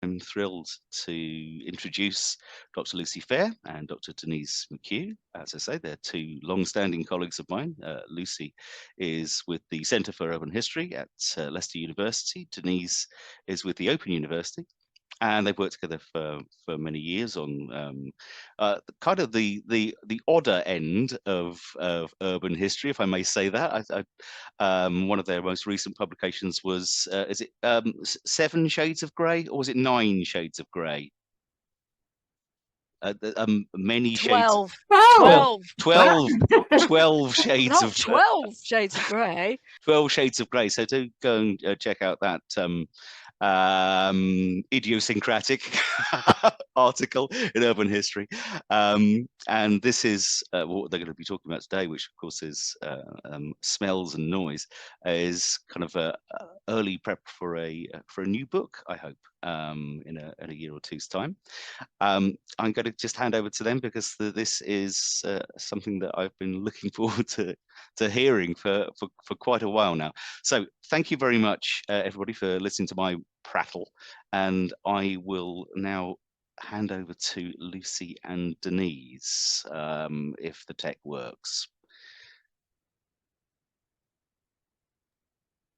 I'm thrilled to introduce Dr. Lucy Faire and Dr. Denise McHugh. As I say, they're two long-standing colleagues of mine. Lucy is with the Centre for Urban History at Leicester University. Denise is with the Open University. And they've worked together for many years on kind of the odder end of urban history, if I may say that. One of their most recent publications was, is it 7 Shades of Grey, or was it 9 Shades of Grey? Many 12. shades. 12. 12 shades of 12 shades of grey. 12 shades of grey. So do go and check out that idiosyncratic article in Urban History. And this is what they're going to be talking about today, which of course is smells and noise, is kind of a early prep for a new book, I hope, in a year or two's time. I'm going to just hand over to them because this is something that I've been looking forward to hearing for quite a while now. So thank you very much, everybody, for listening to my prattle. And I will now hand over to Lucy and Denise, if the tech works.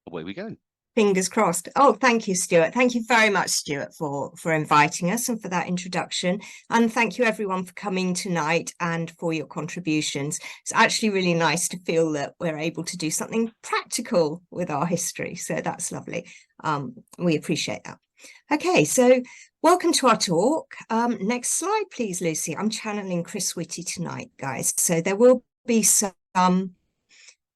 Away we go. Fingers crossed. Oh, thank you, Stuart. Thank you very much, Stuart, for inviting us and for that introduction. And thank you, everyone, for coming tonight and for your contributions. It's actually really nice to feel that we're able to do something practical with our history. So that's lovely. We appreciate that. Okay, so welcome to our talk. Next slide, please, Lucy. I'm channeling Chris Whitty tonight, guys. So there will be some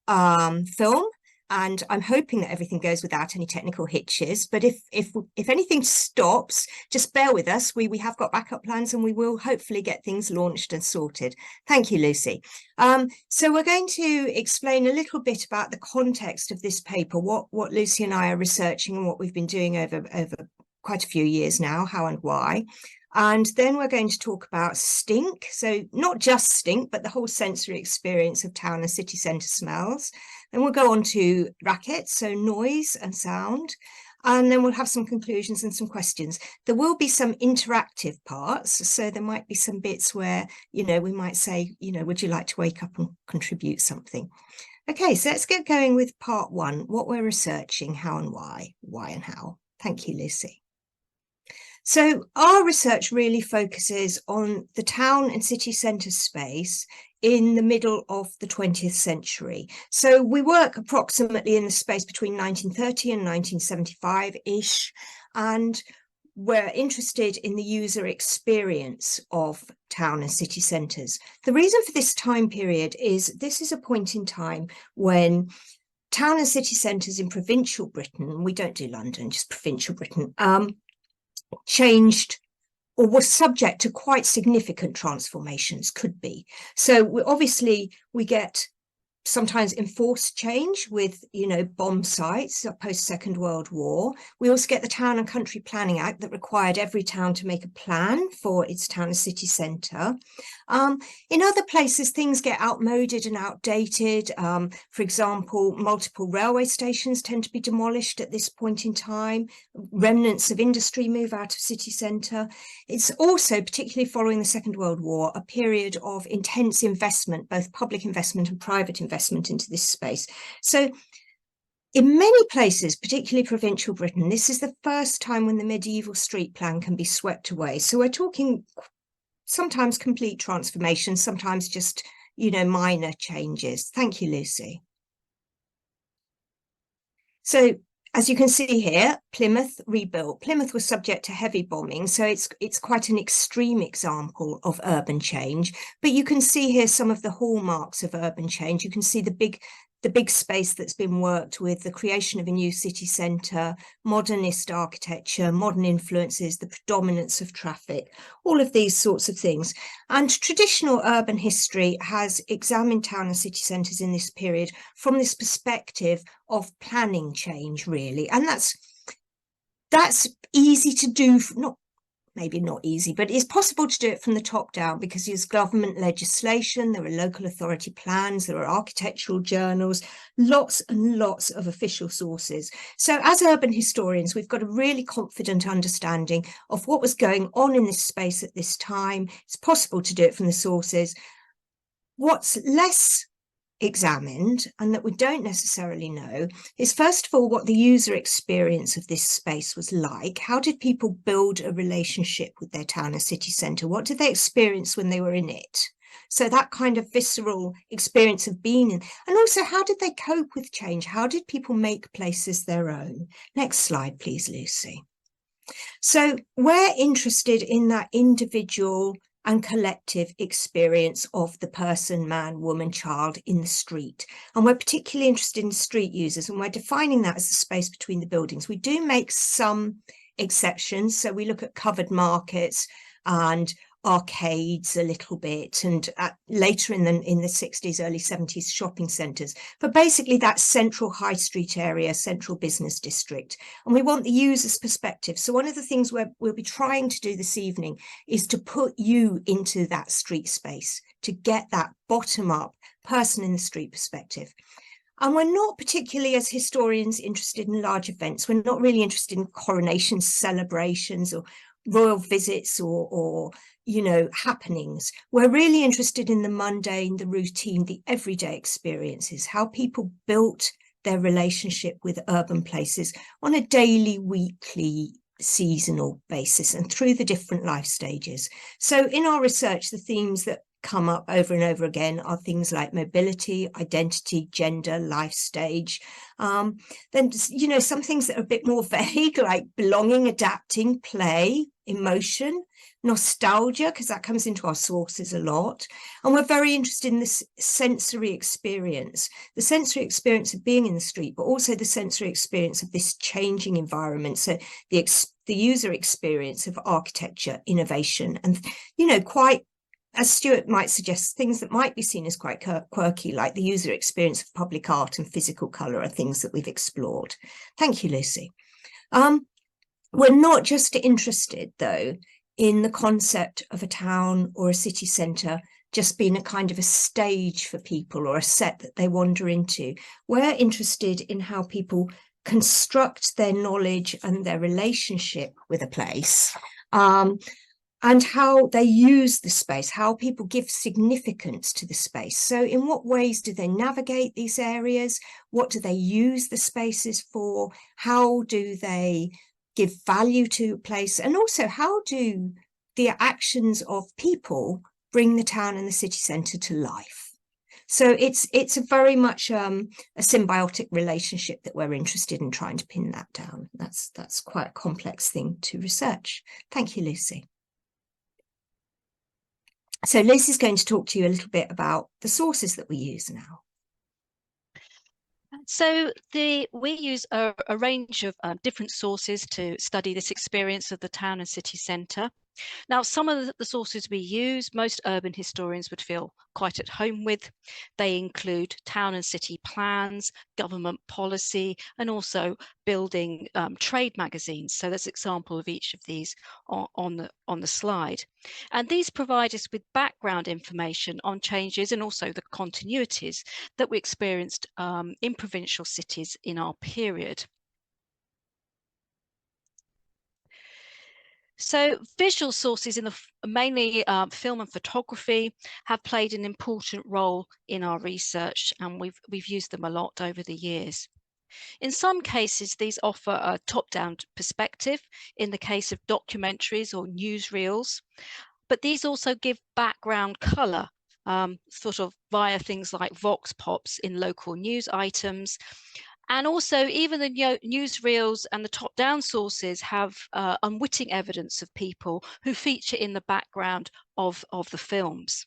film. And I'm hoping that everything goes without any technical hitches. But if anything stops, just bear with us. We have got backup plans and we will hopefully get things launched and sorted. Thank you, Lucy. So we're going to explain a little bit about the context of this paper, what Lucy and I are researching and what we've been doing over quite a few years now, how and why. And then we're going to talk about stink. So not just stink, but the whole sensory experience of town and city centre smells. Then we'll go on to racket, so noise and sound. And then we'll have some conclusions and some questions. There will be some interactive parts. So there might be some bits where, we might say, would you like to wake up and contribute something? Okay, so let's get going with part 1, what we're researching, how and why and how. Thank you, Lucy. So our research really focuses on the town and city centre space in the middle of the 20th century. So we work approximately in the space between 1930 and 1975-ish, and we're interested in the user experience of town and city centres. The reason for this time period is this is a point in time when town and city centres in provincial Britain, we don't do London, just provincial Britain, changed or was subject to quite significant transformations, could be. So obviously we get sometimes enforced change with, bomb sites post Second World War. We also get the Town and Country Planning Act that required every town to make a plan for its town and city centre. In other places, things get outmoded and outdated. For example, multiple railway stations tend to be demolished at this point in time. Remnants of industry move out of city centre. It's also, particularly following the Second World War, a period of intense investment, both public investment and private investment into this space. So in many places, particularly provincial Britain, this is the first time when the medieval street plan can be swept away. So we're talking sometimes complete transformation, sometimes just, minor changes. Thank you, Lucy. So as you can see here, Plymouth rebuilt. Plymouth was subject to heavy bombing, so it's quite an extreme example of urban change. But you can see here some of the hallmarks of urban change. You can see the big space that's been worked with, the creation of a new city centre, modernist architecture, modern influences, the predominance of traffic, all of these sorts of things. And traditional urban history has examined town and city centres in this period from this perspective of planning change, really. And that's easy to do, maybe not easy, but it's possible to do it from the top down because there's government legislation, there are local authority plans, there are architectural journals, lots and lots of official sources. So as urban historians, we've got a really confident understanding of what was going on in this space at this time. It's possible to do it from the sources. What's less examined and that we don't necessarily know is, first of all, what the user experience of this space was like. How did people build a relationship with their town and city centre? What did they experience when they were in it? So that kind of visceral experience of being in, and also how did they cope with change? How did people make places their own? Next slide, please, Lucy. So we're interested in that individual and collective experience of the person, man, woman, child in the street. And we're particularly interested in street users, and we're defining that as the space between the buildings. We do make some exceptions. So we look at covered markets and arcades a little bit, and later in the 60s, early 70s, shopping centres. But basically that central high street area, central business district. And we want the user's perspective. So one of the things we'll be trying to do this evening is to put you into that street space, to get that bottom-up person in the street perspective. And we're not particularly, as historians, interested in large events. We're not really interested in coronation celebrations or royal visits or you know, happenings. We're really interested in the mundane, the routine, the everyday experiences, how people built their relationship with urban places on a daily, weekly, seasonal basis and through the different life stages. So in our research, the themes that come up over and over again are things like mobility, identity, gender, life stage. Then, you know, some things that are a bit more vague, like belonging, adapting, play, emotion, nostalgia, because that comes into our sources a lot. And we're very interested in this sensory experience of being in the street, but also the sensory experience of this changing environment. So the user experience of architecture, innovation, and, you know, quite, as Stuart might suggest, things that might be seen as quite quirky, like the user experience of public art and physical colour, are things that we've explored. Thank you, Lucy. We're not just interested, though, in the concept of a town or a city centre just being a kind of a stage for people or a set that they wander into. We're interested in how people construct their knowledge and their relationship with a place, and how they use the space, how people give significance to the space. So in what ways do they navigate these areas? What do they use the spaces for? How do they give value to a place? And also, how do the actions of people bring the town and the city centre to life? So it's a very much a symbiotic relationship that we're interested in trying to pin that down. That's quite a complex thing to research. Thank you, Lucy. So Lucy's going to talk to you a little bit about the sources that we use now. So we use a range of different sources to study this experience of the town and city centre. Now, some of the sources we use, most urban historians would feel quite at home with. They include town and city plans, government policy, and also building trade magazines. So there's an example of each of these on the slide. And these provide us with background information on changes and also the continuities that we experienced in provincial cities in our period. So visual sources in mainly film and photography have played an important role in our research, and we've used them a lot over the years. In some cases, these offer a top-down perspective in the case of documentaries or newsreels, but these also give background colour, sort of via things like vox pops in local news items. And also, even the newsreels and the top-down sources have unwitting evidence of people who feature in the background of the films.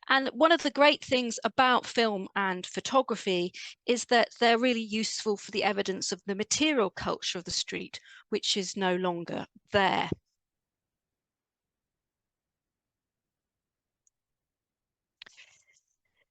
And one of the great things about film and photography is that they're really useful for the evidence of the material culture of the street, which is no longer there.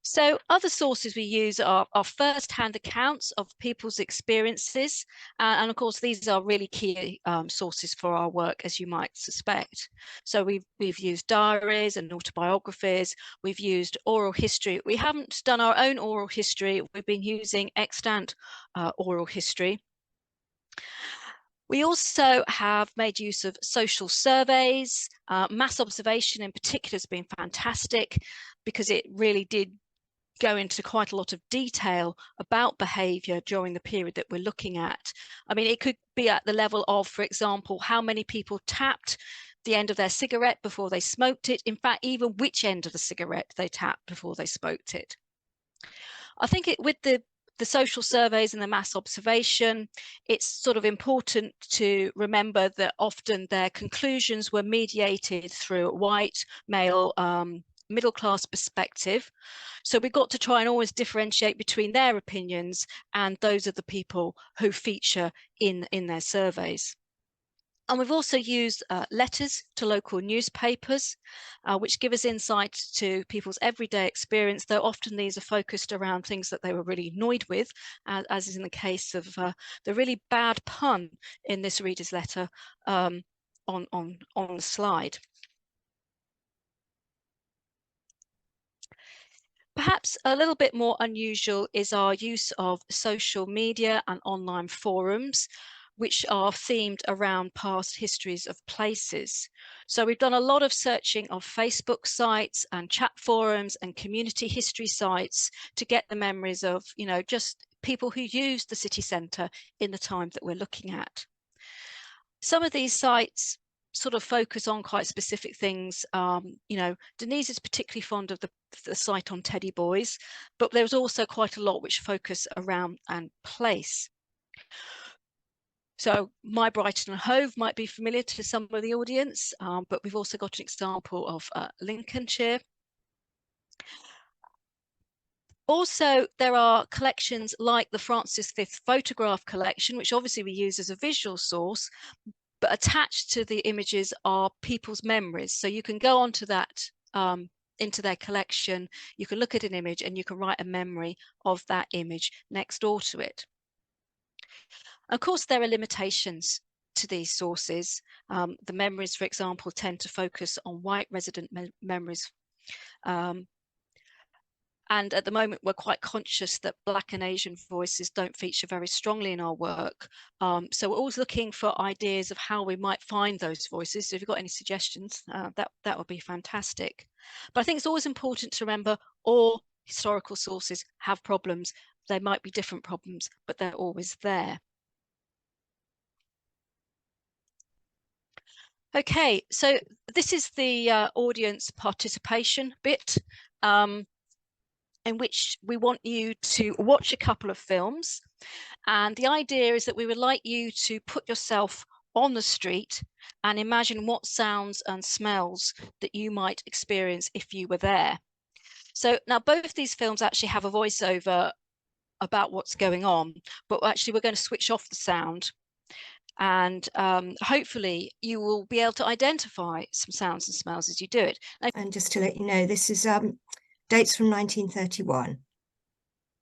So other sources we use are first-hand accounts of people's experiences. And of course, these are really key sources for our work, as you might suspect. So we've used diaries and autobiographies. We've used oral history. We haven't done our own oral history. We've been using extant oral history. We also have made use of social surveys. Mass observation in particular has been fantastic because it really did go into quite a lot of detail about behaviour during the period that we're looking at. I mean, it could be at the level of, for example, how many people tapped the end of their cigarette before they smoked it. In fact, even which end of the cigarette they tapped before they smoked it. I think with the social surveys and the mass observation, it's sort of important to remember that often their conclusions were mediated through a white, male, middle-class perspective. So we've got to try and always differentiate between their opinions and those of the people who feature in their surveys. And we've also used letters to local newspapers, which give us insight to people's everyday experience, though often these are focused around things that they were really annoyed with, as is in the case of the really bad pun in this reader's letter on the slide. Perhaps a little bit more unusual is our use of social media and online forums, which are themed around past histories of places. So we've done a lot of searching of Facebook sites and chat forums and community history sites to get the memories of, you know, just people who used the city centre in the time that we're looking at. Some of these sites sort of focus on quite specific things. You know, Denise is particularly fond of the site on Teddy Boys, but there's also quite a lot which focus around and place. So My Brighton and Hove might be familiar to some of the audience, but we've also got an example of Lincolnshire. Also, there are collections like the Francis V photograph collection, which obviously we use as a visual source, but attached to the images are people's memories. So you can go onto that, into their collection, you can look at an image and you can write a memory of that image next door to it. Of course, there are limitations to these sources. The memories, for example, tend to focus on white resident memories. And at the moment, we're quite conscious that Black and Asian voices don't feature very strongly in our work. So we're always looking for ideas of how we might find those voices. So if you've got any suggestions, that would be fantastic. But I think it's always important to remember all historical sources have problems. They might be different problems, but they're always there. Okay, so this is the audience participation bit. In which we want you to watch a couple of films. And the idea is that we would like you to put yourself on the street and imagine what sounds and smells that you might experience if you were there. So now both these films actually have a voiceover about what's going on, but actually we're going to switch off the sound. And hopefully you will be able to identify some sounds and smells as you do it. And just to let you know, this is dates from 1931.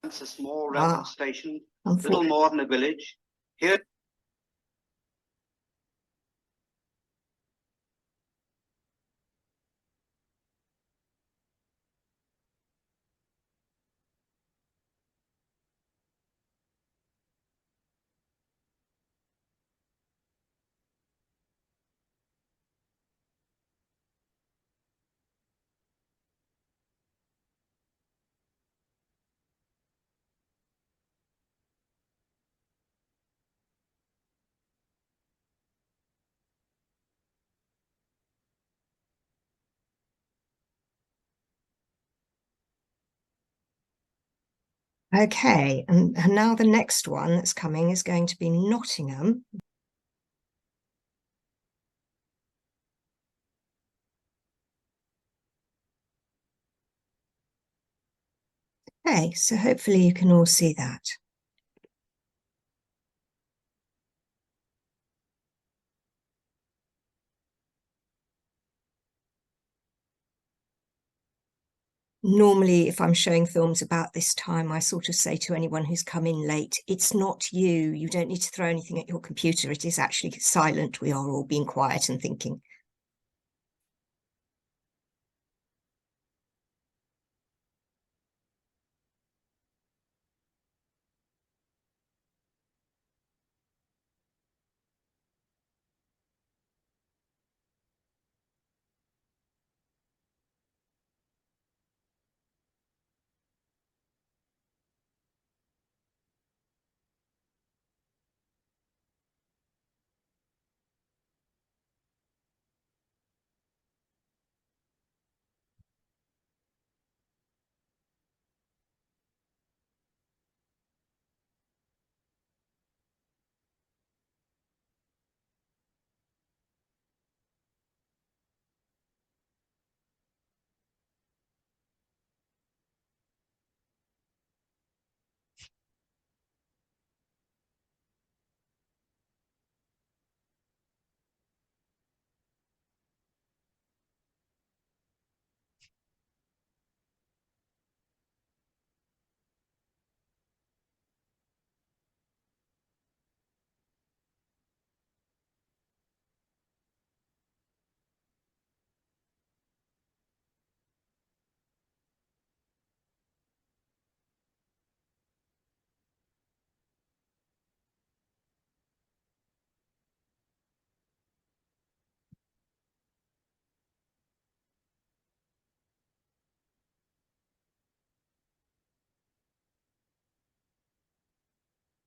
It's a small railway station, Unfortunately. little more than a village. Here. Okay, and now the next one that's coming is going to be Nottingham. Okay, so hopefully you can all see that. Normally, if I'm showing films about this time, I sort of say to anyone who's come in late, it's not you. You don't need to throw anything at your computer. It is actually silent. We are all being quiet and thinking.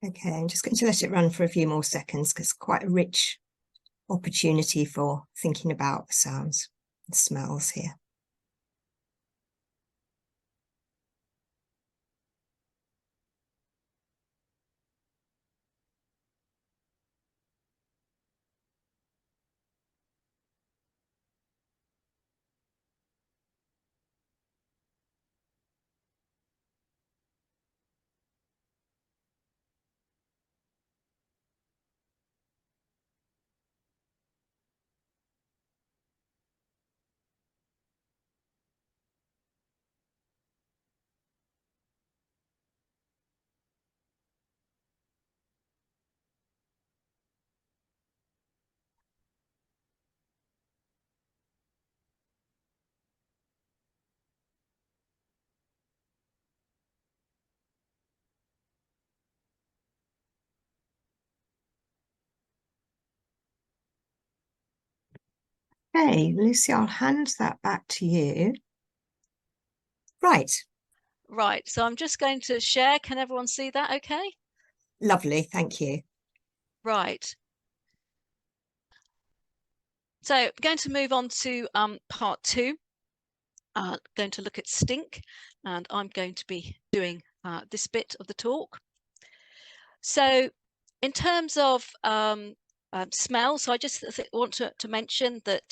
Okay, I'm just going to let it run for a few more seconds because it's quite a rich opportunity for thinking about sounds and smells here. Okay, Lucy, I'll hand that back to you. Right. Right, so I'm just going to share. Can everyone see that okay? Lovely, thank you. Right. So I'm going to move on to part two. Going to look at stink, and I'm going to be doing this bit of the talk. So in terms of smell, so I just want to mention that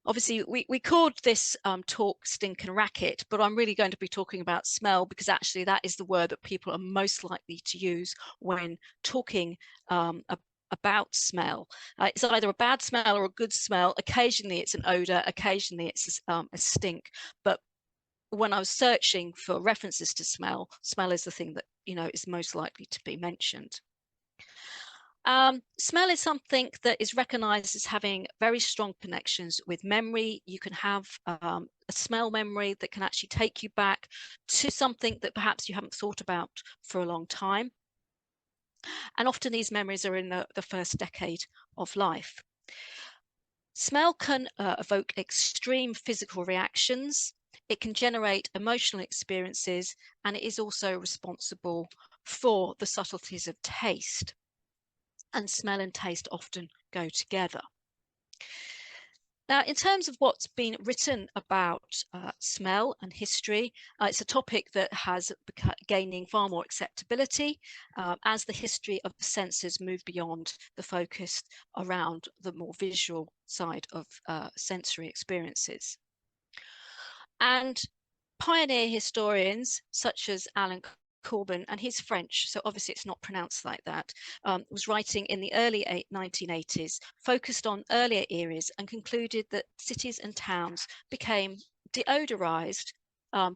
obviously we called this talk Stink and Racket, but I'm really going to be talking about smell because actually that is the word that people are most likely to use when talking about smell. It's either a bad smell or a good smell. Occasionally it's an odor, occasionally it's a stink, but when I was searching for references to smell, smell is the thing that, you know, is most likely to be mentioned. Smell is something that is recognized as having very strong connections with memory. You can have a smell memory that can actually take you back to something that perhaps you haven't thought about for a long time. And often these memories are in the first decade of life. Smell can evoke extreme physical reactions. It can generate emotional experiences, and it is also responsible for the subtleties of taste. And smell and taste often go together. Now, in terms of what's been written about smell and history, it's a topic that has become gaining far more acceptability as the history of the senses move beyond the focus around the more visual side of sensory experiences. And pioneer historians such as Alan Corbin, and he's French, so obviously it's not pronounced like that, was writing in the early 1980s, focused on earlier eras and concluded that cities and towns became deodorized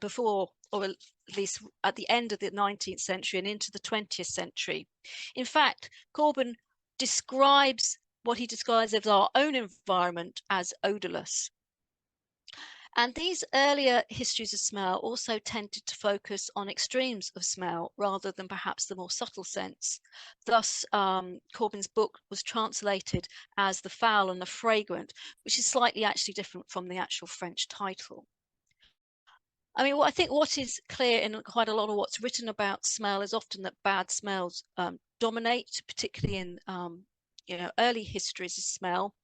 before, or at least at the end of the 19th century and into the 20th century. In fact, Corbyn describes what he describes as our own environment as odorless. And these earlier histories of smell also tended to focus on extremes of smell rather than perhaps the more subtle sense. Thus, Corbyn's book was translated as The Foul and the Fragrant, which is slightly actually different from the actual French title. I mean, I think what is clear in quite a lot of what's written about smell is often that bad smells dominate, particularly in early histories of smell.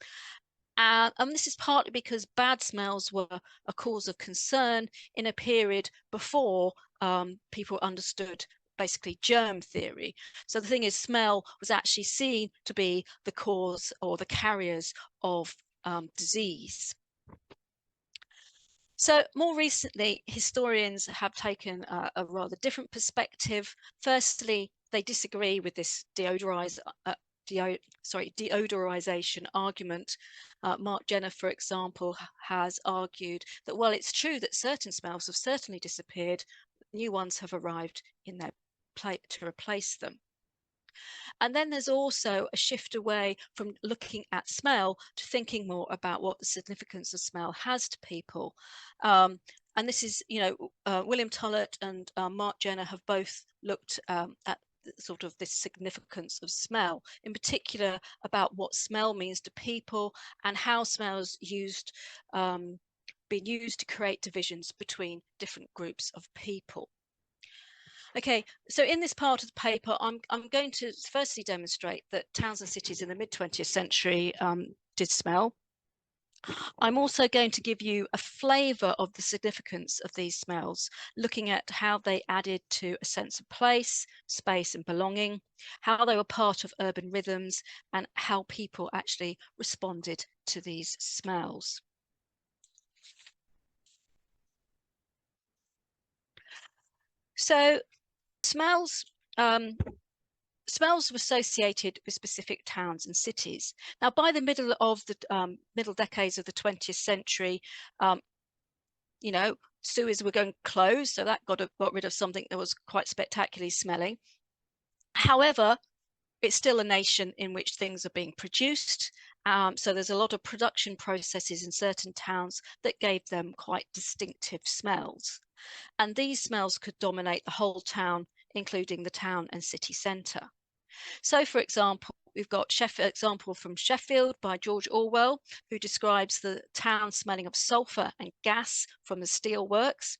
And this is partly because bad smells were a cause of concern in a period before people understood basically germ theory. So the thing is, smell was actually seen to be the cause or the carriers of disease. So more recently, historians have taken a rather different perspective. Firstly, they disagree with this deodorization argument. Mark Jenner, for example, has argued that, well, it's true that certain smells have certainly disappeared, new ones have arrived in their place to replace them. And then there's also a shift away from looking at smell to thinking more about what the significance of smell has to people. And this is, William Tullett and Mark Jenner have both looked at sort of this significance of smell, in particular about what smell means to people and how smells been used to create divisions between different groups of people. Okay, so in this part of the paper, I'm going to firstly demonstrate that towns and cities in the mid-20th century did smell. I'm also going to give you a flavour of the significance of these smells, looking at how they added to a sense of place, space and belonging, how they were part of urban rhythms, and how people actually responded to these smells. So smells were associated with specific towns and cities. Now, by the middle of the middle decades of the 20th century, sewers were going closed, so that got rid of something that was quite spectacularly smelling. However, it's still a nation in which things are being produced. So there's a lot of production processes in certain towns that gave them quite distinctive smells. And these smells could dominate the whole town, including the town and city centre. So, for example, we've got example from Sheffield by George Orwell, who describes the town smelling of sulphur and gas from the steelworks.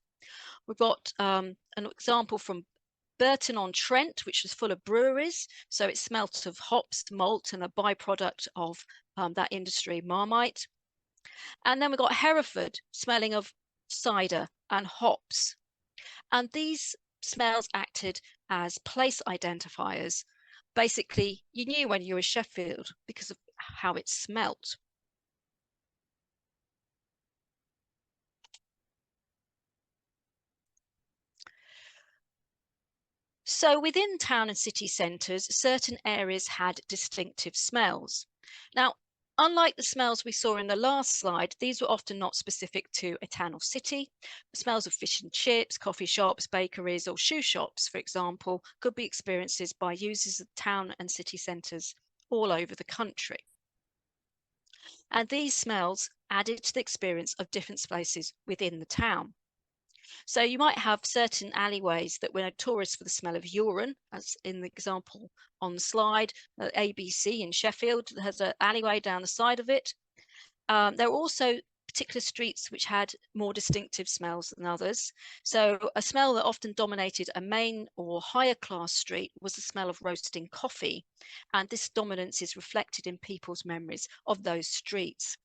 We've got an example from Burton-on-Trent, which was full of breweries. So it smelt of hops, malt, and a byproduct of that industry, Marmite. And then we've got Hereford, smelling of cider and hops. And these smells acted as place identifiers. Basically, you knew when you were Sheffield because of how it smelt. So within town and city centres, certain areas had distinctive smells. Now, unlike the smells we saw in the last slide, these were often not specific to a town or city. The smells of fish and chips, coffee shops, bakeries, or shoe shops, for example, could be experienced by users of town and city centres all over the country. And these smells added to the experience of different spaces within the town. So you might have certain alleyways that were notorious for the smell of urine, as in the example on the slide. ABC in Sheffield has an alleyway down the side of it. There were also particular streets which had more distinctive smells than others. So a smell that often dominated a main or higher class street was the smell of roasting coffee. And this dominance is reflected in people's memories of those streets.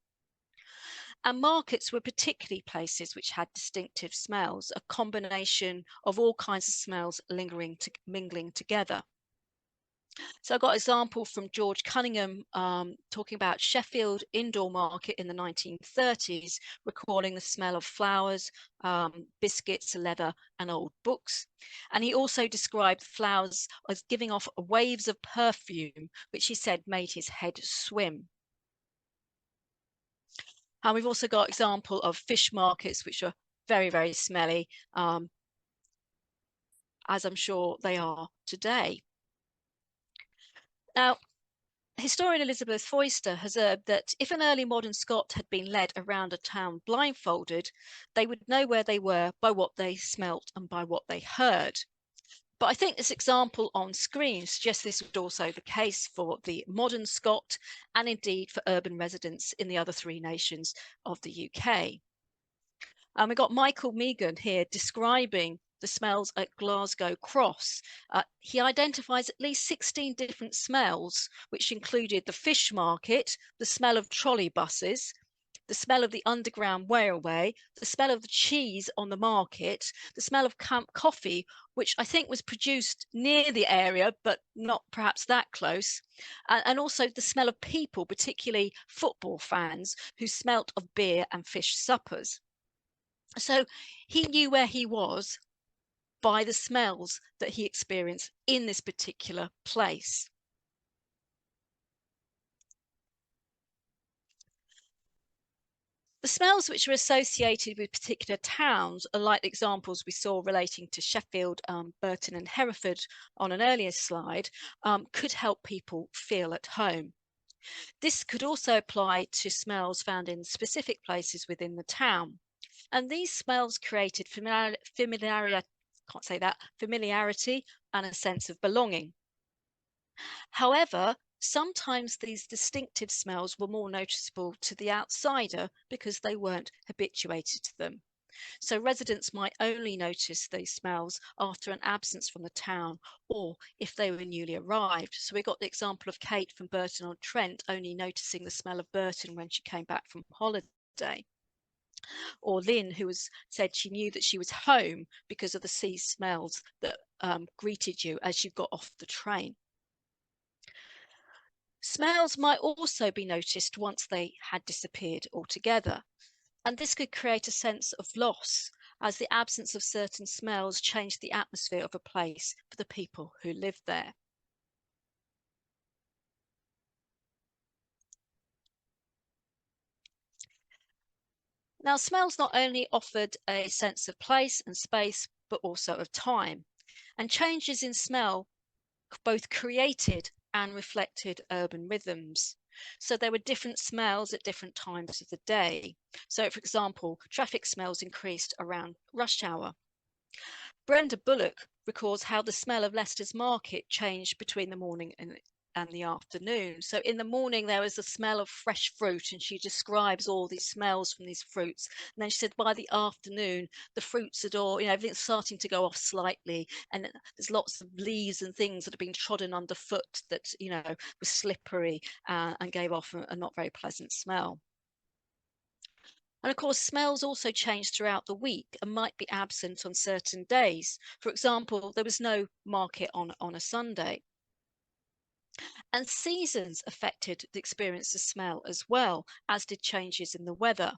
And markets were particularly places which had distinctive smells, a combination of all kinds of smells mingling together. So I got an example from George Cunningham talking about Sheffield indoor market in the 1930s, recalling the smell of flowers, biscuits, leather, and old books. And he also described flowers as giving off waves of perfume, which he said made his head swim. And we've also got example of fish markets, which are very, very smelly, as I'm sure they are today. Now, historian Elizabeth Foyster has observed that if an early modern Scot had been led around a town blindfolded, they would know where they were by what they smelt and by what they heard. But I think this example on screen suggests this was also the case for the modern Scot and indeed for urban residents in the other 3 nations of the UK. And we've got Michael Megan here describing the smells at Glasgow Cross. He identifies at least 16 different smells, which included the fish market, the smell of trolley buses, the smell of the underground railway, the smell of the cheese on the market, the smell of camp coffee, which I think was produced near the area, but not perhaps that close, and also the smell of people, particularly football fans, who smelt of beer and fish suppers. So he knew where he was by the smells that he experienced in this particular place. The smells which are associated with particular towns are like the examples we saw relating to Sheffield, Burton and Hereford on an earlier slide, could help people feel at home. This could also apply to smells found in specific places within the town. And these smells created familiarity and a sense of belonging. However, sometimes these distinctive smells were more noticeable to the outsider because they weren't habituated to them. So residents might only notice these smells after an absence from the town or if they were newly arrived. So we got the example of Kate from Burton-on-Trent only noticing the smell of Burton when she came back from holiday. Or Lynn, who said she knew that she was home because of the sea smells that greeted you as you got off the train. Smells might also be noticed once they had disappeared altogether, and this could create a sense of loss as the absence of certain smells changed the atmosphere of a place for the people who lived there. Now, smells not only offered a sense of place and space, but also of time, and changes in smell both created and reflected urban rhythms. So there were different smells at different times of the day. So for example, traffic smells increased around rush hour. Brenda Bullock recalls how the smell of Leicester's market changed between the morning and the afternoon. So in the morning there was a smell of fresh fruit, and she describes all these smells from these fruits. And then she said by the afternoon the fruits had all, everything's starting to go off slightly, and there's lots of leaves and things that have been trodden underfoot that were slippery and gave off a not very pleasant smell. And of course, smells also change throughout the week and might be absent on certain days. For example, there was no market on a Sunday. And seasons affected the experience of smell as well, as did changes in the weather.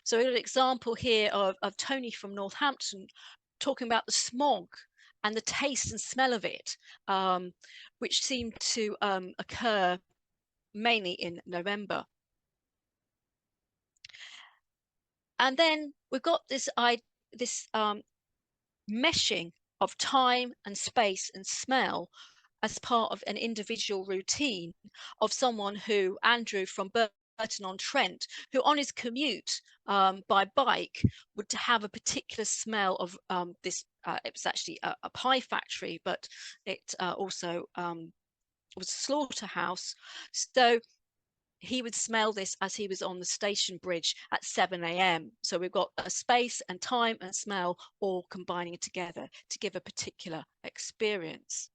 So an example here of Tony from Northampton talking about the smog and the taste and smell of it, which seemed to occur mainly in November. And then we've got this meshing of time and space and smell as part of an individual routine of someone who, Andrew from Burton-on-Trent, who on his commute by bike would have a particular smell of this. It was actually a pie factory, but it also was a slaughterhouse. So he would smell this as he was on the station bridge at 7 a.m. So we've got a space and time and smell all combining together to give a particular experience.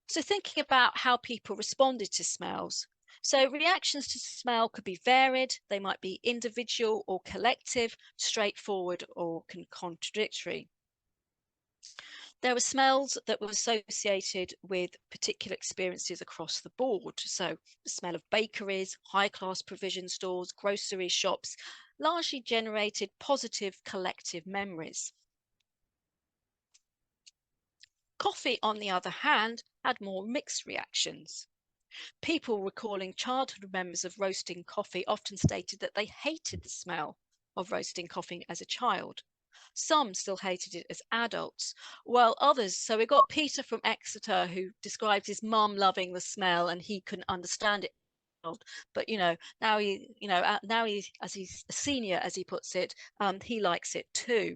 So thinking about how people responded to smells. So reactions to smell could be varied. They might be individual or collective, straightforward or contradictory. There were smells that were associated with particular experiences across the board. So the smell of bakeries, high-class provision stores, grocery shops, largely generated positive collective memories. Coffee, on the other hand, had more mixed reactions. People recalling childhood memories of roasting coffee often stated that they hated the smell of roasting coffee as a child. Some still hated it as adults, while others, so we got Peter from Exeter, who described his mum loving the smell and he couldn't understand it. But now he, as he's a senior, as he puts it, he likes it too.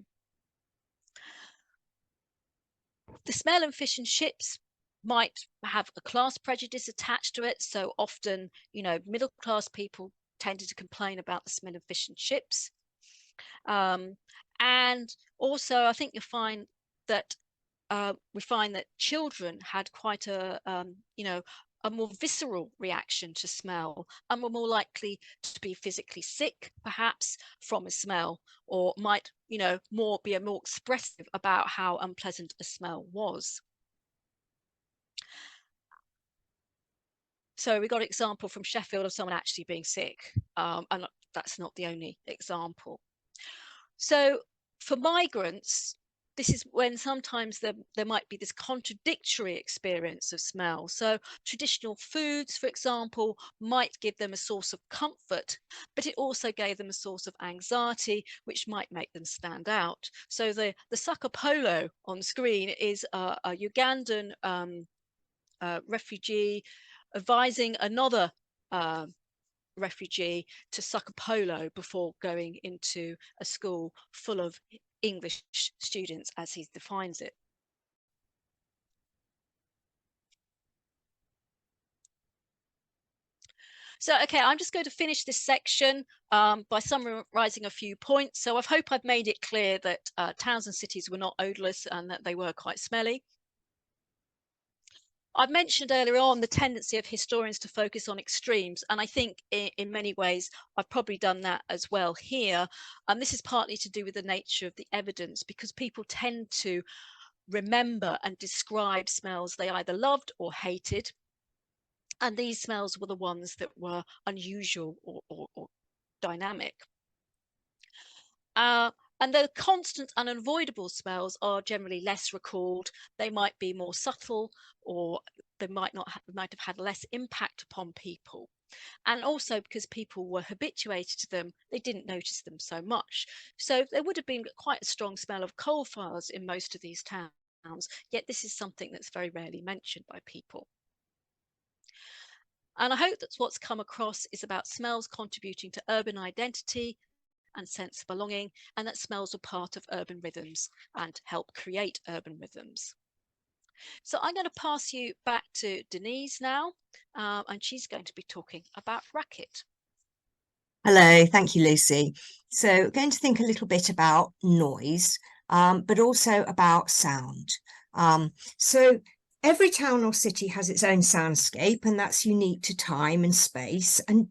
The smell in fish and chips might have a class prejudice attached to it. So often, middle class people tended to complain about the smell of fish and chips. And also, I think you'll find that we find that children had quite a more visceral reaction to smell and were more likely to be physically sick, perhaps from a smell, or might, be more expressive about how unpleasant a smell was. So we got an example from Sheffield of someone actually being sick, and that's not the only example. So for migrants, this is when sometimes there might be this contradictory experience of smell. So traditional foods, for example, might give them a source of comfort, but it also gave them a source of anxiety, which might make them stand out. So the sucker polo on screen is a Ugandan refugee advising another refugee to suck a polo before going into a school full of English students, as he defines it. So, okay, I'm just going to finish this section by summarising a few points. So I hope I've made it clear that towns and cities were not odorless and that they were quite smelly. I mentioned earlier on the tendency of historians to focus on extremes, and I think in many ways I've probably done that as well here. And this is partly to do with the nature of the evidence, because people tend to remember and describe smells they either loved or hated. And these smells were the ones that were unusual or dynamic. And the constant unavoidable smells are generally less recalled. They might be more subtle, or they might have had less impact upon people. And also because people were habituated to them, they didn't notice them so much. So there would have been quite a strong smell of coal fires in most of these towns, yet this is something that's very rarely mentioned by people. And I hope that what's come across is about smells contributing to urban identity and sense of belonging, and that smells are part of urban rhythms and help create urban rhythms. So I'm going to pass you back to Denise now, and she's going to be talking about Racket. Hello, thank you, Lucy. So we're going to think a little bit about noise, but also about sound. So every town or city has its own soundscape, and that's unique to time and space. And,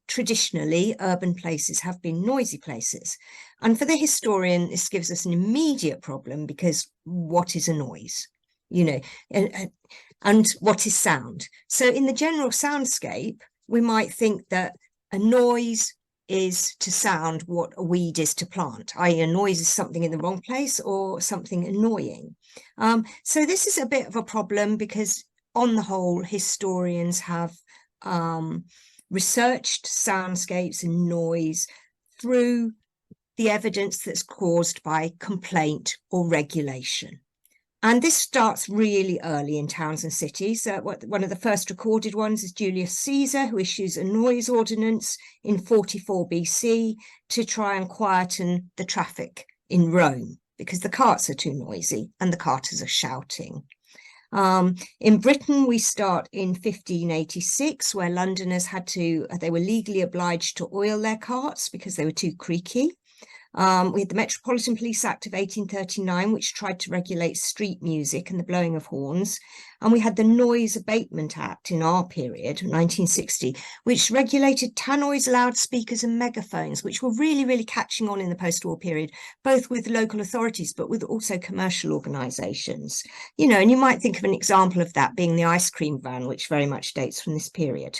traditionally, urban places have been noisy places. And for the historian, this gives us an immediate problem, because what is a noise? And what is sound? So in the general soundscape, we might think that a noise is to sound what a weed is to plant, i.e. a noise is something in the wrong place or something annoying. So this is a bit of a problem, because on the whole, historians have researched soundscapes and noise through the evidence that's caused by complaint or regulation. And this starts really early in towns and cities. One of the first recorded ones is Julius Caesar, who issues a noise ordinance in 44 BC to try and quieten the traffic in Rome, because the carts are too noisy and the carters are shouting. In Britain, we start in 1586, where Londoners they were legally obliged to oil their carts because they were too creaky. We had the Metropolitan Police Act of 1839, which tried to regulate street music and the blowing of horns. And we had the Noise Abatement Act in our period, 1960, which regulated tannoys, loudspeakers and megaphones, which were really, really catching on in the post-war period, both with local authorities, but with also commercial organisations. And you might think of an example of that being the ice cream van, which very much dates from this period.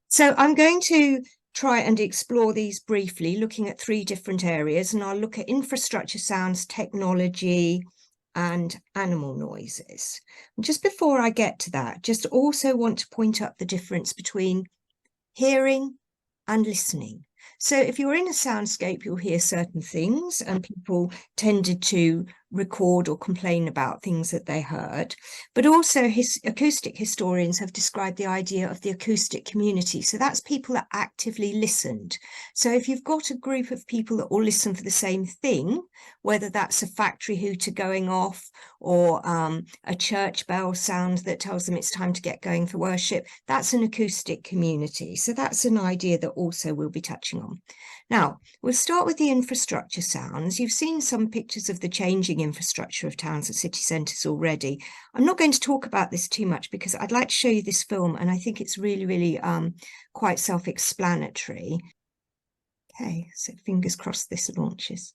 So I'm going to try and explore these briefly, looking at 3 different areas, and I'll look at infrastructure sounds, technology, and animal noises. And just before I get to that, just also want to point out the difference between hearing and listening. So if you're in a soundscape, you'll hear certain things, and people tended to record or complain about things that they heard. But also acoustic historians have described the idea of the acoustic community. So that's people that actively listened. So if you've got a group of people that all listen for the same thing, whether that's a factory hooter going off or a church bell sound that tells them it's time to get going for worship, that's an acoustic community. So that's an idea that also we'll be touching on. Now, we'll start with the infrastructure sounds. You've seen some pictures of the changing infrastructure of towns and city centres already. I'm not going to talk about this too much because I'd like to show you this film, and I think it's really, really quite self-explanatory. Okay, so fingers crossed this launches.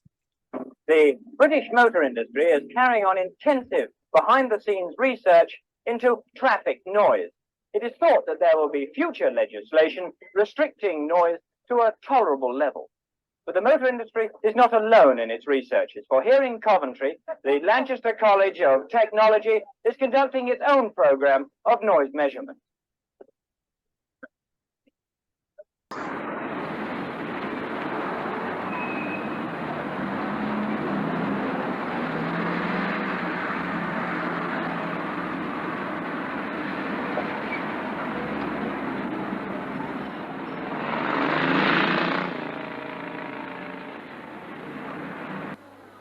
The British motor industry is carrying on intensive behind-the-scenes research into traffic noise. It is thought that there will be future legislation restricting noise to a tolerable level. But the motor industry is not alone in its researches, for here in Coventry, the Lancaster College of Technology is conducting its own program of noise measurement.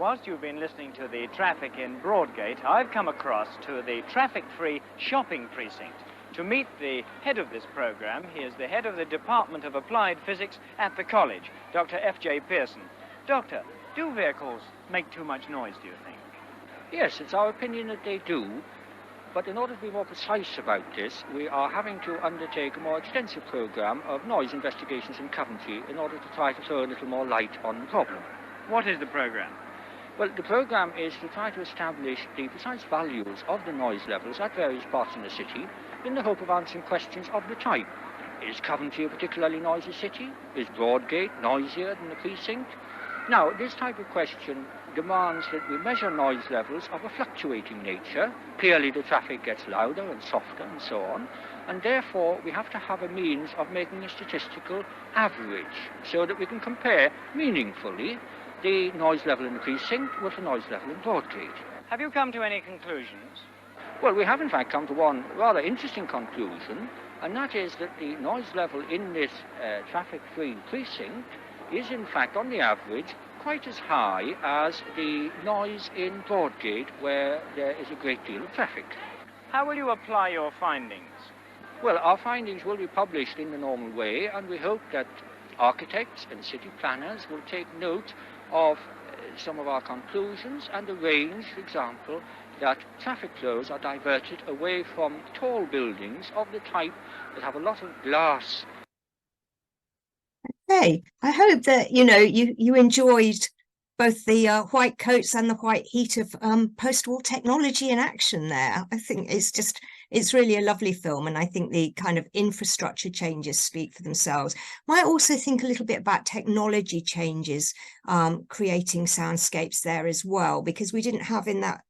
Whilst you've been listening to the traffic in Broadgate, I've come across to the traffic-free shopping precinct to meet the head of this program. He is the head of the Department of Applied Physics at the college, Dr. F.J. Pearson. Doctor, do vehicles make too much noise, do you think? Yes, it's our opinion that they do. But in order to be more precise about this, we are having to undertake a more extensive program of noise investigations in Coventry in order to try to throw a little more light on the problem. What is the program? Well, the program is to try to establish the precise values of the noise levels at various parts in the city in the hope of answering questions of the type. Is Coventry a particularly noisy city? Is Broadgate noisier than the precinct? Now, this type of question demands that we measure noise levels of a fluctuating nature. Clearly, the traffic gets louder and softer and so on, and therefore we have to have a means of making a statistical average so that we can compare meaningfully the noise level in the precinct with the noise level in Broadgate. Have you come to any conclusions? Well, we have in fact come to one rather interesting conclusion, and that is that the noise level in this traffic-free precinct is in fact on the average quite as high as the noise in Broadgate, where there is a great deal of traffic. How will you apply your findings? Well, our findings will be published in the normal way, and we hope that architects and city planners will take note of some of our conclusions and arrange, for example, that traffic flows are diverted away from tall buildings of the type that have a lot of glass. Hey, I hope that you enjoyed both the white coats and the white heat of post-war technology in action there. I think it's really a lovely film, and I think the kind of infrastructure changes speak for themselves. Might also think a little bit about technology changes creating soundscapes there as well, because we didn't have in that,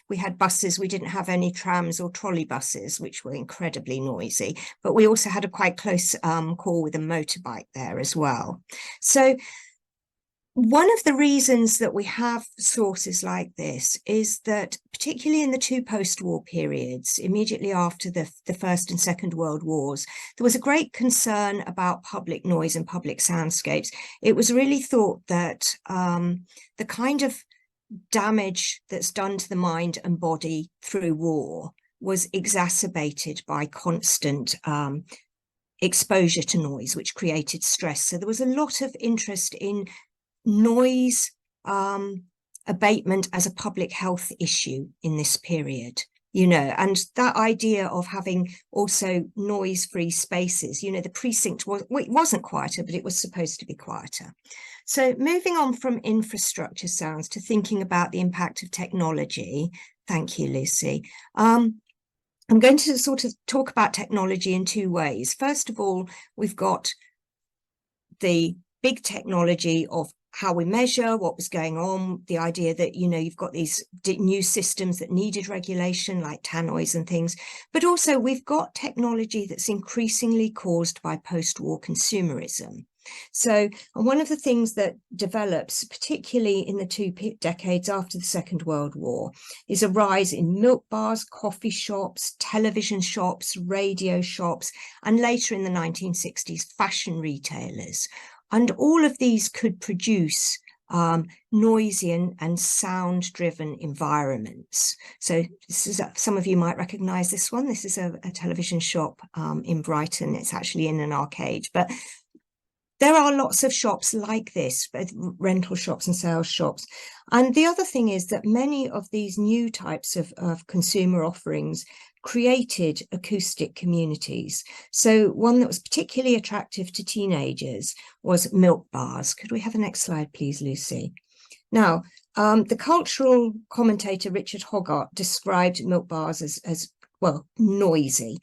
we had buses, we didn't have any trams or trolley buses, which were incredibly noisy, but we also had a quite close call with a motorbike there as well. So one of the reasons that we have sources like this is that, particularly in the two post-war periods, immediately after the First and Second World Wars, there was a great concern about public noise and public soundscapes. It was really thought that the kind of damage that's done to the mind and body through war was exacerbated by constant exposure to noise, which created stress. So there was a lot of interest in noise abatement as a public health issue in this period, and that idea of having also noise-free spaces, the precinct it wasn't quieter, but it was supposed to be quieter. So moving on from infrastructure sounds to thinking about the impact of technology. Thank you, Lucy. I'm going to sort of talk about technology in two ways. First of all, we've got the big technology of how we measure what was going on, the idea that, you know, you've got these new systems that needed regulation like tannoys and things, but also we've got technology that's increasingly caused by post-war consumerism. So one of the things that develops, particularly in the 2 decades after the Second World War, is a rise in milk bars, coffee shops, television shops, radio shops, and later in the 1960s, fashion retailers. And all of these could produce noisy and sound-driven environments. So this is some of you might recognize this one. This is a television shop in Brighton. It's actually in an arcade, but there are lots of shops like this, both rental shops and sales shops. And the other thing is that many of these new types of consumer offerings created acoustic communities. So one that was particularly attractive to teenagers was milk bars. Could we have the next slide, please, Lucy? Now, the cultural commentator Richard Hoggart described milk bars as well, noisy.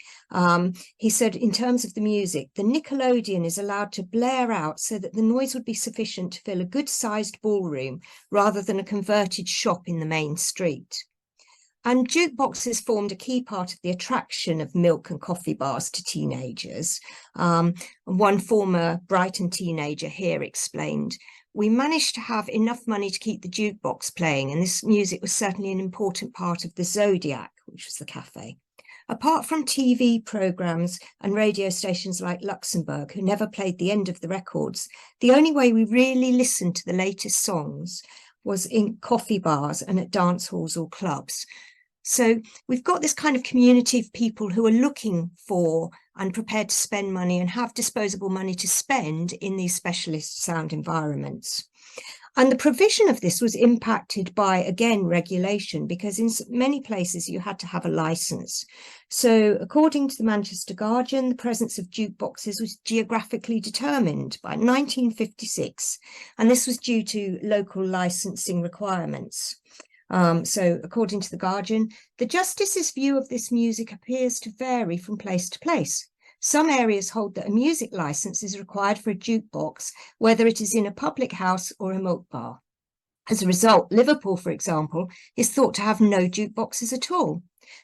He said, in terms of the music, the Nickelodeon is allowed to blare out so that the noise would be sufficient to fill a good-sized ballroom rather than a converted shop in the main street. And jukeboxes formed a key part of the attraction of milk and coffee bars to teenagers. One former Brighton teenager here explained, "We managed to have enough money to keep the jukebox playing, and this music was certainly an important part of the Zodiac," which was the cafe. Apart from TV programmes and radio stations like Luxembourg, who never played the end of the records, the only way we really listened to the latest songs was in coffee bars and at dance halls or clubs. So we've got this kind of community of people who are looking for and prepared to spend money and have disposable money to spend in these specialist sound environments. And the provision of this was impacted by, again, regulation, because in many places you had to have a license. So according to the Manchester Guardian, the presence of jukeboxes was geographically determined by 1956, and this was due to local licensing requirements. So according to the Guardian, the Justice's view of this music appears to vary from place to place. Some areas hold that a music license is required for a jukebox, whether it is in a public house or a milk bar. As a result, Liverpool, for example, is thought to have no jukeboxes at all.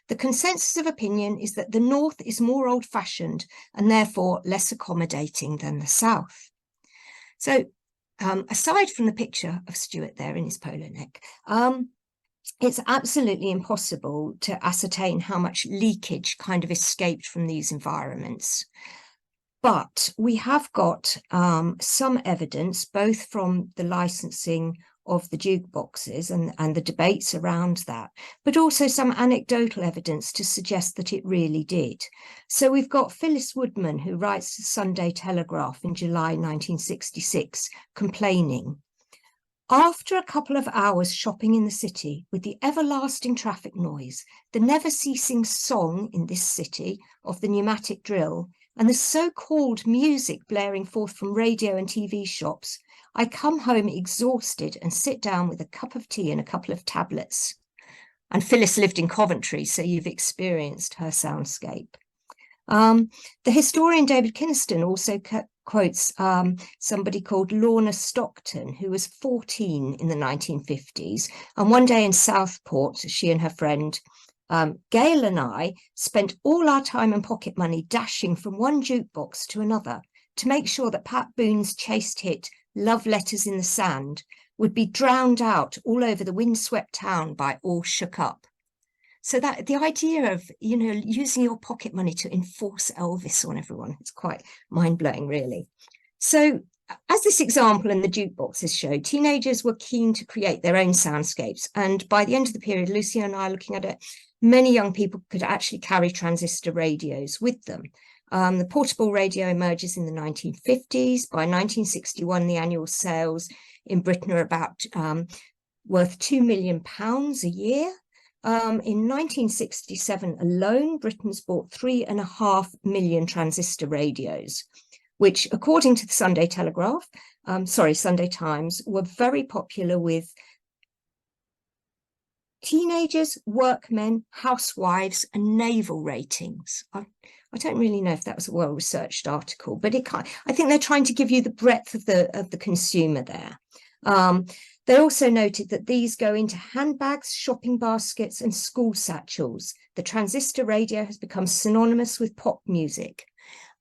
The consensus of opinion is that the North is more old-fashioned and therefore less accommodating than the South. So aside from the picture of Stuart there in his polo neck, it's absolutely impossible to ascertain how much leakage kind of escaped from these environments. But we have got some evidence, both from the licensing of the jukeboxes and the debates around that, but also some anecdotal evidence to suggest that it really did. So we've got Phyllis Woodman, who writes the Sunday Telegraph in July 1966, complaining, "After a couple of hours shopping in the city with the everlasting traffic noise, the never-ceasing song in this city of the pneumatic drill, and the so-called music blaring forth from radio and TV shops, I come home exhausted and sit down with a cup of tea and a couple of tablets." And Phyllis lived in Coventry, so you've experienced her soundscape. The historian David Kynaston also quotes somebody called Lorna Stockton, who was 14 in the 1950s. And one day in Southport, she and her friend Gail and I spent all our time and pocket money dashing from one jukebox to another to make sure that Pat Boone's chaste hit "Love Letters in the Sand" would be drowned out all over the windswept town by All Shook Up. So that the idea of, you know, using your pocket money to enforce Elvis on everyone, it's quite mind-blowing, really. So as this example and the jukeboxes show, teenagers were keen to create their own soundscapes. And by the end of the period, Lucy and I are looking at it, many young people could actually carry transistor radios with them. The portable radio emerges in the 1950s. By 1961, the annual sales in Britain are about worth £2 million a year. In 1967 alone, Britain's bought 3.5 million transistor radios, which, according to the Sunday Times, were very popular with teenagers, workmen, housewives, and naval ratings. I don't really know if that was a well-researched article, but I think they're trying to give you the breadth of the consumer there. They also noted that these go into handbags, shopping baskets, and school satchels. The transistor radio has become synonymous with pop music.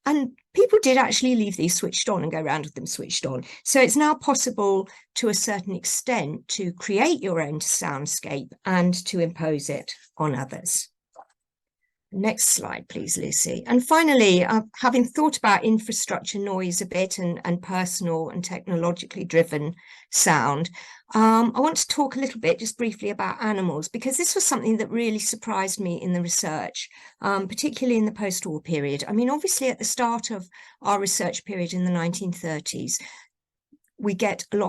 And people did actually leave these switched on and go around with them switched on. So it's now possible to a certain extent to create your own soundscape and to impose it on others. Next slide, please, Lucy. And finally, having thought about infrastructure noise a bit and personal and technologically driven sound, I want to talk a little bit just briefly about animals, because this was something that really surprised me in the research, particularly in the post-war period. I mean, obviously at the start of our research period in the 1930s, we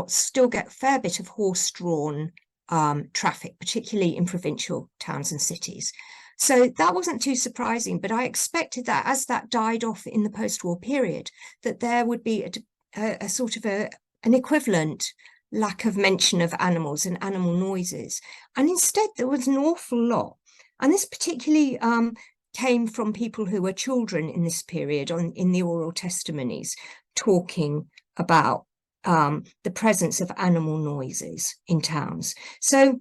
still get a fair bit of horse-drawn traffic, particularly in provincial towns and cities. So that wasn't too surprising, but I expected that as that died off in the post-war period, that there would be a sort of an equivalent lack of mention of animals and animal noises. And instead, there was an awful lot. And this particularly came from people who were children in this period in the oral testimonies, talking about the presence of animal noises in towns. So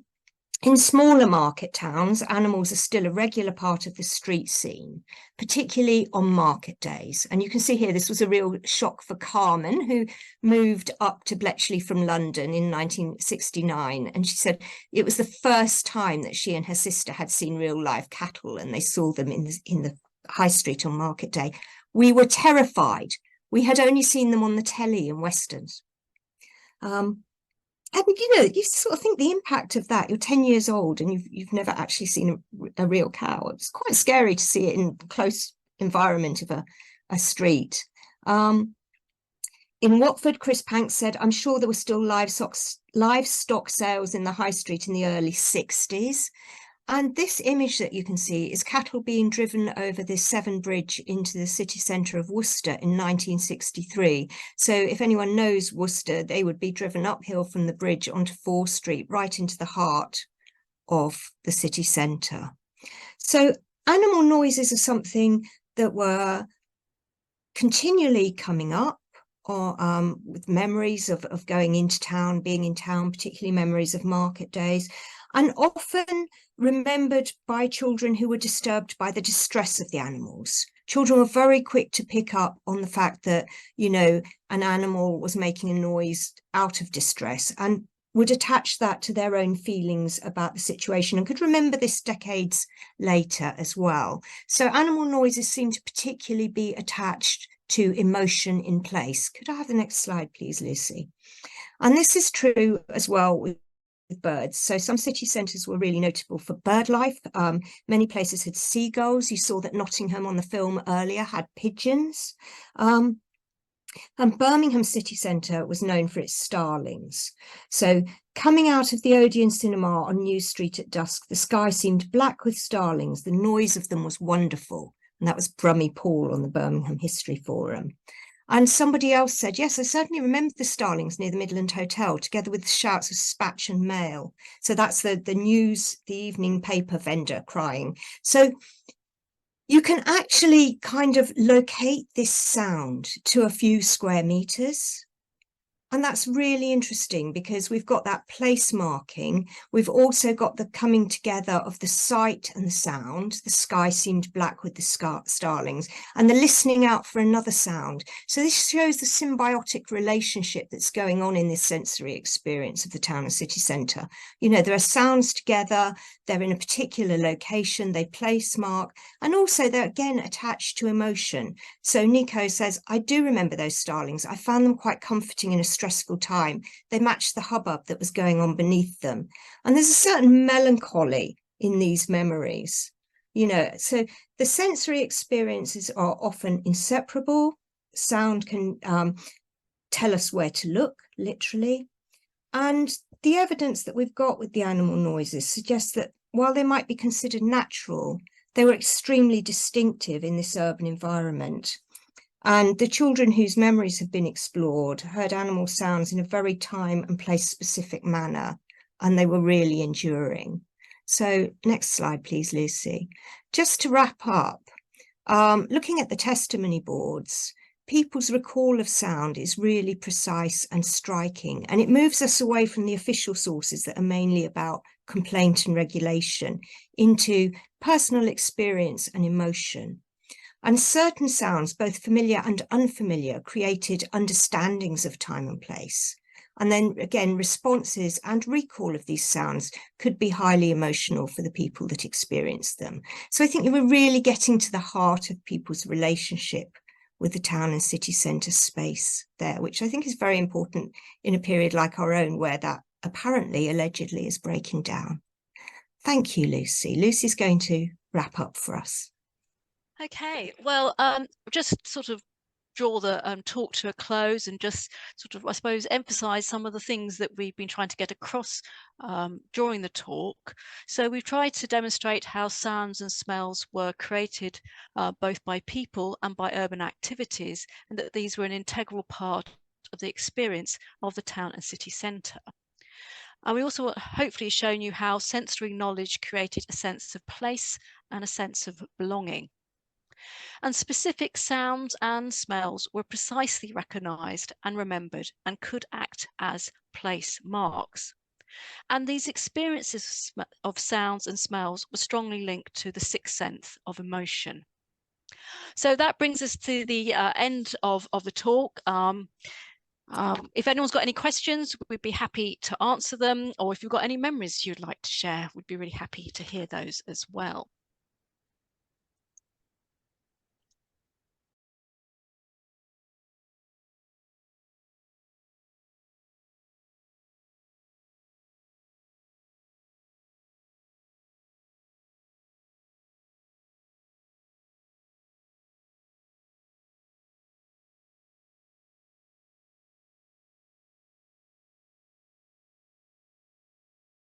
in smaller market towns, animals are still a regular part of the street scene, particularly on market days. And you can see here, this was a real shock for Carmen, who moved up to Bletchley from London in 1969. And she said it was the first time that she and her sister had seen real live cattle, and they saw them in the high street on market day. We were terrified. We had only seen them on the telly in westerns. And, you know, you sort of think the impact of that, you're 10 years old and you've never actually seen a real cow. It's quite scary to see it in close environment of a street. In Watford, Chris Pank said, I'm sure there were still livestock sales in the high street in the early 60s. And this image that you can see is cattle being driven over the Severn Bridge into the city centre of Worcester in 1963. So if anyone knows Worcester, they would be driven uphill from the bridge onto Fore Street, right into the heart of the city centre. So animal noises are something that were continually coming up, or with memories of going into town, being in town, particularly memories of market days, and often remembered by children who were disturbed by the distress of the animals. Children were very quick to pick up on the fact that, you know, an animal was making a noise out of distress and would attach that to their own feelings about the situation and could remember this decades later as well. So animal noises seem to particularly be attached to emotion in place. Could I have the next slide, please, Lucy? And this is true as well with birds. So some city centres were really notable for bird life. Many places had seagulls. You saw that Nottingham on the film earlier had pigeons. And Birmingham city centre was known for its starlings. So coming out of the Odeon cinema on New Street at dusk, the sky seemed black with starlings. The noise of them was wonderful. And that was Brummy Paul on the Birmingham History Forum. And somebody else said, yes, I certainly remember the starlings near the Midland Hotel, together with the shouts of Spatch and Mail. So that's the news, the evening paper vendor crying. So you can actually kind of locate this sound to a few square meters. And that's really interesting because we've got that place marking. We've also got the coming together of the sight and the sound. The sky seemed black with the starlings, and the listening out for another sound. So this shows the symbiotic relationship that's going on in this sensory experience of the town and city centre. You know, there are sounds together, they're in a particular location, they place mark, and also they're again attached to emotion. So Nico says, I do remember those starlings. I found them quite comforting in a stressful time. They matched the hubbub that was going on beneath them. And there's a certain melancholy in these memories, you know. So the sensory experiences are often inseparable. Sound can tell us where to look, literally. And the evidence that we've got with the animal noises suggests that while they might be considered natural, they were extremely distinctive in this urban environment. And the children whose memories have been explored heard animal sounds in a very time and place specific manner, and they were really enduring. So next slide, please, Lucy. Just to wrap up, looking at the testimony boards, people's recall of sound is really precise and striking, and it moves us away from the official sources that are mainly about complaint and regulation into personal experience and emotion. And certain sounds, both familiar and unfamiliar, created understandings of time and place. And then again, responses and recall of these sounds could be highly emotional for the people that experience them. So I think you were really getting to the heart of people's relationship with the town and city centre space there, which I think is very important in a period like our own, where that apparently, allegedly, is breaking down. Thank you, Lucy. Lucy's going to wrap up for us. Okay, well, just sort of draw the talk to a close and just sort of, I suppose, emphasize some of the things that we've been trying to get across during the talk. So we've tried to demonstrate how sounds and smells were created both by people and by urban activities, and that these were an integral part of the experience of the town and city centre. And we also hopefully shown you how sensory knowledge created a sense of place and a sense of belonging. And specific sounds and smells were precisely recognised and remembered and could act as place marks. And these experiences of sounds and smells were strongly linked to the sixth sense of emotion. So that brings us to the end of the talk. If anyone's got any questions, we'd be happy to answer them, or if you've got any memories you'd like to share, we'd be really happy to hear those as well.